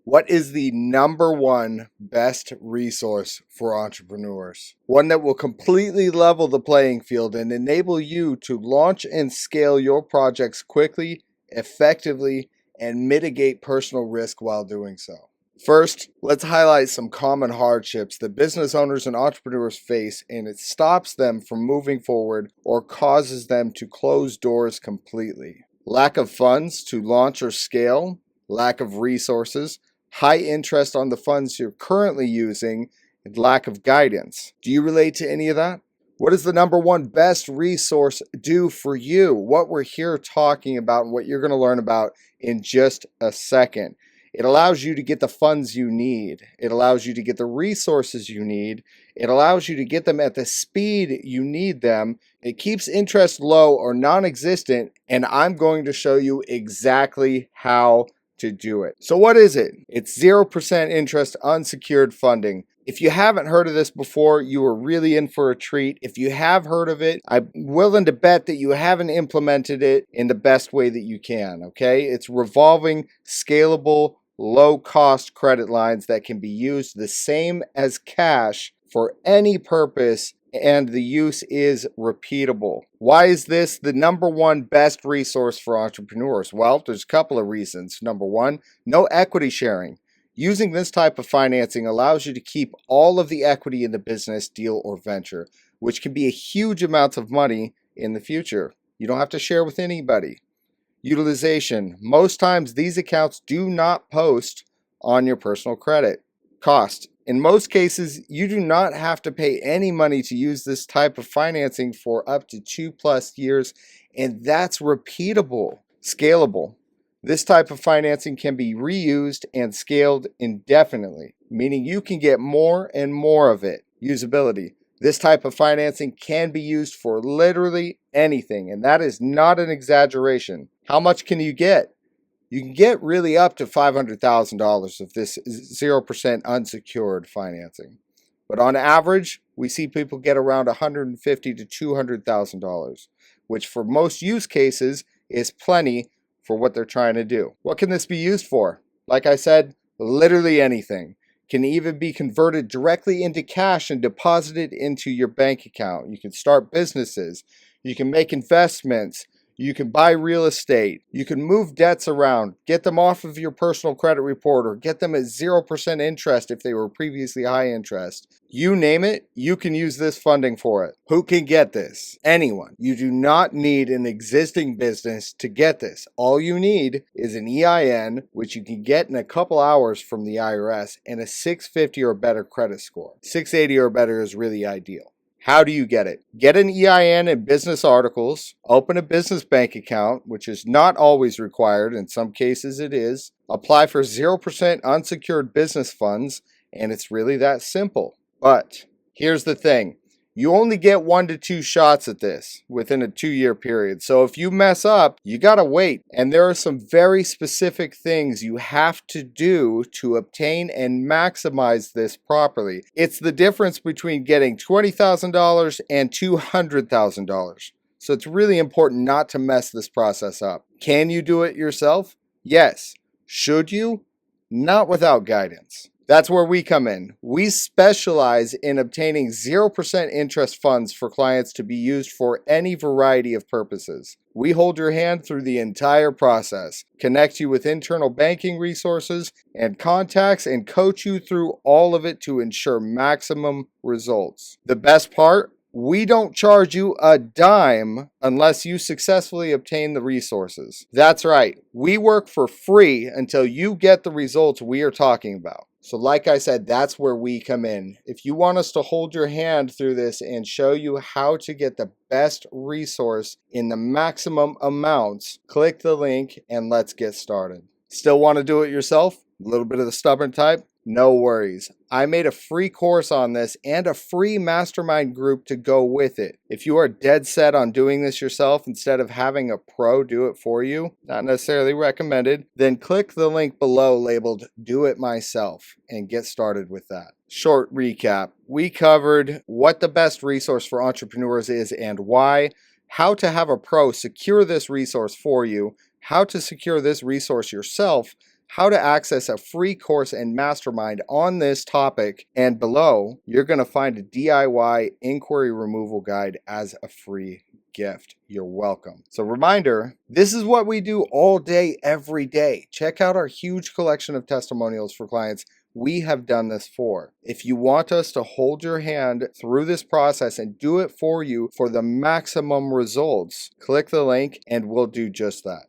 What is the number one best resource for entrepreneurs? One that will completely level the playing field and enable you to launch and scale your projects quickly, effectively, and mitigate personal risk while doing so. First, let's highlight some common hardships that business owners and entrepreneurs face, and it stops them from moving forward or causes them to close doors completely. Lack of funds to launch or scale, lack of resources, high interest on the funds you're currently using, and lack of guidance. Do you relate to any of that? What does the number one best resource do for you? What we're here talking about and what you're going to learn about in just a second. It allows you to get the funds you need. It allows you to get the resources you need. It allows you to get them at the speed you need them. It keeps interest low or non-existent, and I'm going to show you exactly how to do it. So what is it? It's 0% interest unsecured funding. If you haven't heard of this before, you are really in for a treat. If you have heard of it, I'm willing to bet that you haven't implemented it in the best way that you can, okay? It's revolving, scalable, low-cost credit lines that can be used the same as cash for any purpose, and the use is repeatable. Why is this the number one best resource for entrepreneurs? Well, there's a couple of reasons. Number one, no equity sharing. Using this type of financing allows you to keep all of the equity in the business, deal, or venture, which can be a huge amount of money in the future. You don't have to share with anybody. Utilization. Most times these accounts do not post on your personal credit. Cost. In most cases, you do not have to pay any money to use this type of financing for up to 2+ years, and that's repeatable. Scalable. This type of financing can be reused and scaled indefinitely, meaning you can get more and more of it. Usability. This type of financing can be used for literally anything, and that is not an exaggeration. How much can you get? You can get really up to $500,000 of this 0% unsecured financing. But on average, we see people get around $150,000 to $200,000, which for most use cases is plenty for what they're trying to do. What can this be used for? Like I said, literally anything. Can even be converted directly into cash and deposited into your bank account. You can start businesses. You can make investments. You can buy real estate. You can move debts around, get them off of your personal credit report, or get them at 0% interest if they were previously high interest. You name it, you can use this funding for it. Who can get this? Anyone. You do not need an existing business to get this. All you need is an EIN, which you can get in a couple hours from the IRS, and a 650 or better credit score. 680 or better is really ideal. How do you get it? Get an EIN and business articles, open a business bank account, which is not always required, in some cases it is, apply for 0% unsecured business funds, and it's really that simple. But here's the thing. You only get 1 to 2 shots at this within a 2-year period. So if you mess up, you gotta wait. And there are some very specific things you have to do to obtain and maximize this properly. It's the difference between getting $20,000 and $200,000. So it's really important not to mess this process up. Can you do it yourself? Yes. Should you? Not without guidance. That's where we come in. We specialize in obtaining 0% interest funds for clients to be used for any variety of purposes. We hold your hand through the entire process, connect you with internal banking resources and contacts, and coach you through all of it to ensure maximum results. The best part? We don't charge you a dime unless you successfully obtain the resources. That's right. We work for free until you get the results we are talking about. So like I said, that's where we come in. If you want us to hold your hand through this and show you how to get the best resource in the maximum amounts, click the link and let's get started. Still want to do it yourself? A little bit of the stubborn type? No worries. I made a free course on this and a free mastermind group to go with it. If you are dead set on doing this yourself instead of having a pro do it for you, not necessarily recommended, then click the link below labeled Do It Myself and get started with that. Short recap. We covered what the best resource for entrepreneurs is and why, how to have a pro secure this resource for you, how to secure this resource yourself, how to access a free course and mastermind on this topic. And below, you're going to find a DIY inquiry removal guide as a free gift. You're welcome. So reminder, this is what we do all day, every day. Check out our huge collection of testimonials for clients we have done this for. If you want us to hold your hand through this process and do it for you for the maximum results, click the link and we'll do just that.